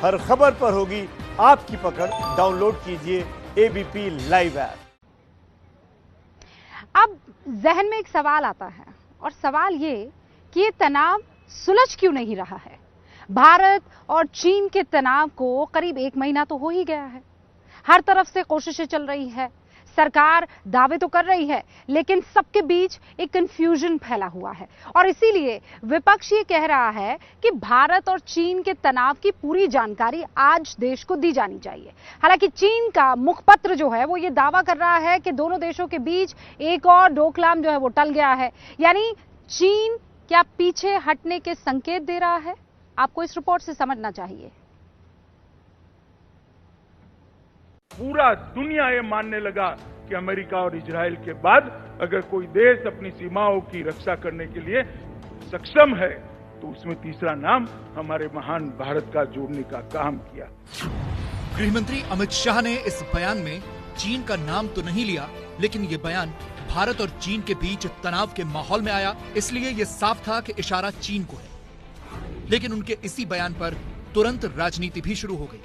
हर खबर पर होगी आपकी पकड़। डाउनलोड कीजिए एबीपी लाइव ऐप। अब जहन में एक सवाल आता है और सवाल ये कि ये तनाव सुलझ क्यों नहीं रहा है। भारत और चीन के तनाव को करीब 1 महीना तो हो ही गया है। हर तरफ से कोशिशें चल रही है, सरकार दावे तो कर रही है, लेकिन सबके बीच एक कंफ्यूजन फैला हुआ है और इसीलिए विपक्ष ये कह रहा है कि भारत और चीन के तनाव की पूरी जानकारी आज देश को दी जानी चाहिए। हालांकि चीन का मुखपत्र जो है वो ये दावा कर रहा है कि दोनों देशों के बीच एक और डोकलाम जो है वो टल गया है। यानी चीन क्या पीछे हटने के संकेत दे रहा है? आपको इस रिपोर्ट से समझना चाहिए। पूरा दुनिया ये मानने लगा कि अमेरिका और इजराइल के बाद अगर कोई देश अपनी सीमाओं की रक्षा करने के लिए सक्षम है तो उसमें तीसरा नाम हमारे महान भारत का जोड़ने का काम किया। गृहमंत्री अमित शाह ने इस बयान में चीन का नाम तो नहीं लिया, लेकिन ये बयान भारत और चीन के बीच तनाव के माहौल में आया, इसलिए ये साफ था कि इशारा चीन को है। लेकिन उनके इसी बयान पर तुरंत राजनीति भी शुरू हो गई।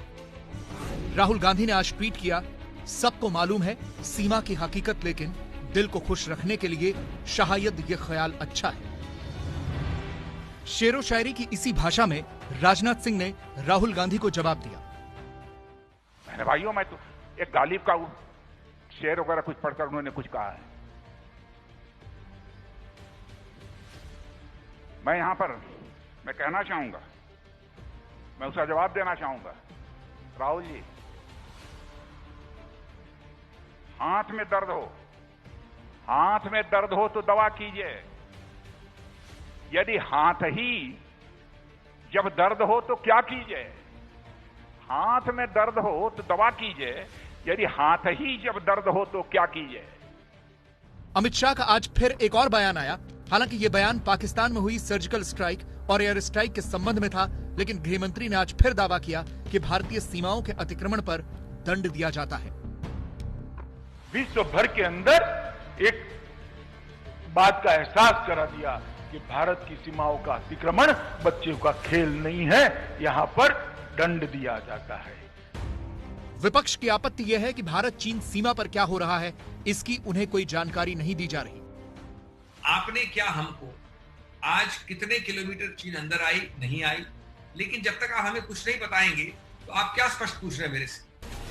राहुल गांधी ने आज ट्वीट किया, सबको मालूम है सीमा की हकीकत, लेकिन दिल को खुश रखने के लिए शायद ये ख्याल अच्छा है। शेरो शायरी की इसी भाषा में राजनाथ सिंह ने राहुल गांधी को जवाब दिया। मैंने भाइयों, मैं तो एक गालिब का शेर वगैरह कुछ पढ़कर उन्होंने कुछ कहा है। मैं यहां पर मैं कहना चाहूंगा, मैं उसका जवाब देना चाहूंगा। राहुल जी, हाथ में दर्द हो तो दवा कीजिए। यदि हाथ ही जब दर्द हो तो क्या कीजिए? हाथ में दर्द हो तो दवा कीजिए, यदि हाथ ही जब दर्द हो तो क्या कीजिए? अमित शाह का आज फिर एक और बयान आया। हालांकि ये बयान पाकिस्तान में हुई सर्जिकल स्ट्राइक और एयर स्ट्राइक के संबंध में था, लेकिन गृहमंत्री ने आज फिर दावा किया कि भारतीय सीमाओं के अतिक्रमण पर दंड दिया जाता है। विश्व भर के अंदर एक बात का एहसास करा दिया कि भारत की सीमाओं का अतिक्रमण बच्चों का खेल नहीं है, यहां पर दंड दिया जाता है। विपक्ष की आपत्ति यह है कि भारत चीन सीमा पर क्या हो रहा है, इसकी उन्हें कोई जानकारी नहीं दी जा रही। आपने क्या हमको आज कितने किलोमीटर चीन अंदर आई नहीं आई, लेकिन जब तक आप हमें कुछ नहीं बताएंगे तो आप क्या स्पष्ट पूछ रहे हैं मेरे से?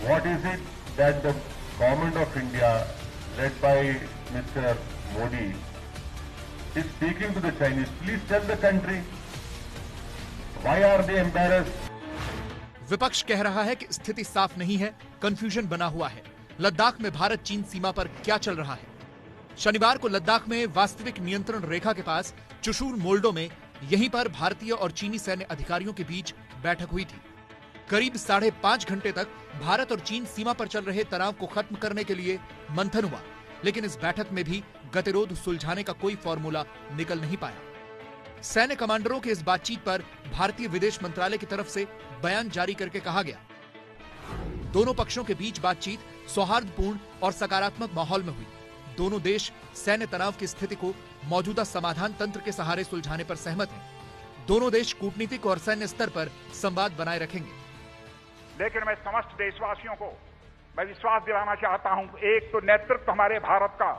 What is it that the government of India, led by Mr. Modi, is speaking to the Chinese? Please tell the country. Why are they embarrassed? विपक्ष कह रहा है कि स्थिति साफ नहीं है, कंफ्यूजन बना हुआ है। लद्दाख में भारत चीन सीमा पर क्या चल रहा है? शनिवार को लद्दाख में वास्तविक नियंत्रण रेखा के पास चुशूल मोल्डो में यहीं पर भारतीय और चीनी सैन्य अधिकारियों के बीच बैठक हुई थी। करीब 5.5 घंटे तक भारत और चीन सीमा पर चल रहे तनाव को खत्म करने के लिए मंथन हुआ, लेकिन इस बैठक में भी गतिरोध सुलझाने का कोई फॉर्मूला निकल नहीं पाया। सैन्य कमांडरों की इस बातचीत पर भारतीय विदेश मंत्रालय की तरफ से बयान जारी करके कहा गया, दोनों पक्षों के बीच बातचीत सौहार्दपूर्ण और सकारात्मक माहौल में हुई। दोनों देश सैन्य तनाव की स्थिति को मौजूदा समाधान तंत्र के सहारे सुलझाने पर सहमत हैं। दोनों देश कूटनीतिक और सैन्य स्तर पर संवाद बनाए रखेंगे। लेकिन मैं समस्त देशवासियों को मैं विश्वास दिलाना चाहता हूं, एक तो नेतृत्व हमारे भारत का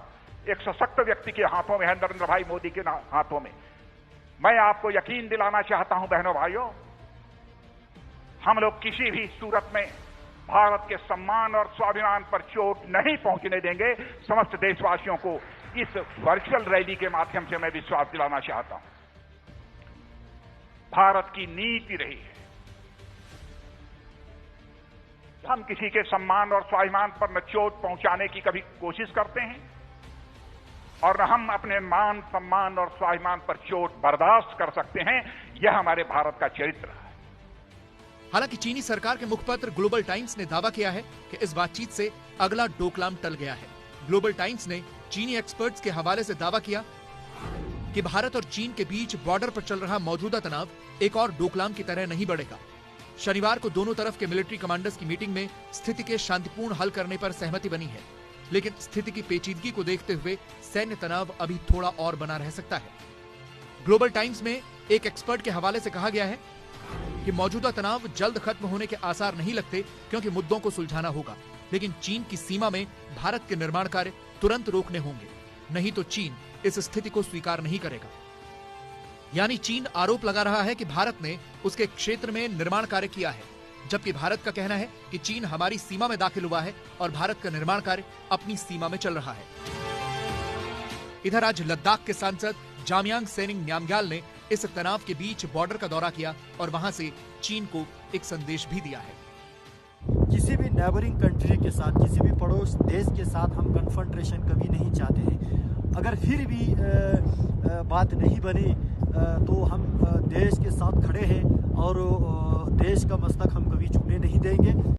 एक सशक्त व्यक्ति के हाथों में है, नरेंद्र भाई मोदी के हाथों में। मैं आपको यकीन दिलाना चाहता हूं बहनों भाइयों, हम लोग किसी भी सूरत में भारत के सम्मान और स्वाभिमान पर चोट नहीं पहुंचने देंगे। समस्त देशवासियों को इस वर्चुअल रैली के माध्यम से मैं विश्वास दिलाना चाहता हूं। भारत की नीति रही है, हम किसी के सम्मान और स्वाभिमान पर न चोट पहुंचाने की कभी कोशिश करते हैं और न हम अपने मान सम्मान और स्वाभिमान पर चोट बर्दाश्त कर सकते हैं। यह हमारे भारत का चरित्र है। हालांकि चीनी सरकार के मुखपत्र ग्लोबल टाइम्स ने दावा किया है कि इस बातचीत से अगला डोकलाम टल गया है। ग्लोबल टाइम्स ने चीनी एक्सपर्ट्स के हवाले से दावा किया कि भारत और चीन के बीच बॉर्डर पर चल रहा मौजूदा तनाव एक और डोकलाम की तरह नहीं बढ़ेगा। शनिवार को दोनों तरफ के मिलिट्री कमांडर्स की मीटिंग में स्थिति के शांतिपूर्ण हल करने पर सहमति बनी है, लेकिन स्थिति की पेचीदगी को देखते हुए सैन्य तनाव अभी थोड़ा और बना रह सकता है। ग्लोबल टाइम्स में एक एक्सपर्ट के हवाले से कहा गया है, कि मौजूदा तनाव जल्द खत्म होने के आसार नहीं लगते, क्योंकि मुद्दों को सुलझाना होगा। लेकिन चीन की सीमा में भारत के निर्माण कार्य तुरंत रोकने होंगे, नहीं तो चीन इस स्थिति को स्वीकार नहीं करेगा। यानी चीन आरोप लगा रहा है कि भारत ने उसके क्षेत्र में निर्माण कार्य किया है, जबकि भारत का कहना है कि चीन हमारी सीमा में दाखिल हुआ है और भारत का निर्माण कार्य अपनी सीमा में चल रहा है। इधर आज लद्दाख के सांसद जामयांग सेरिंग न्यामग्याल ने इस तनाव के बीच बॉर्डर का दौरा किया और वहां से चीन को एक संदेश भी दिया है। किसी भी नेबरिंग कंट्री के साथ, किसी भी पड़ोस देश के साथ हम कन्फ्रंटेशन कभी नहीं चाहते हैं। अगर फिर भी बात नहीं बनी तो हम देश के साथ खड़े हैं और देश का मस्तक हम कभी झुकने नहीं देंगे।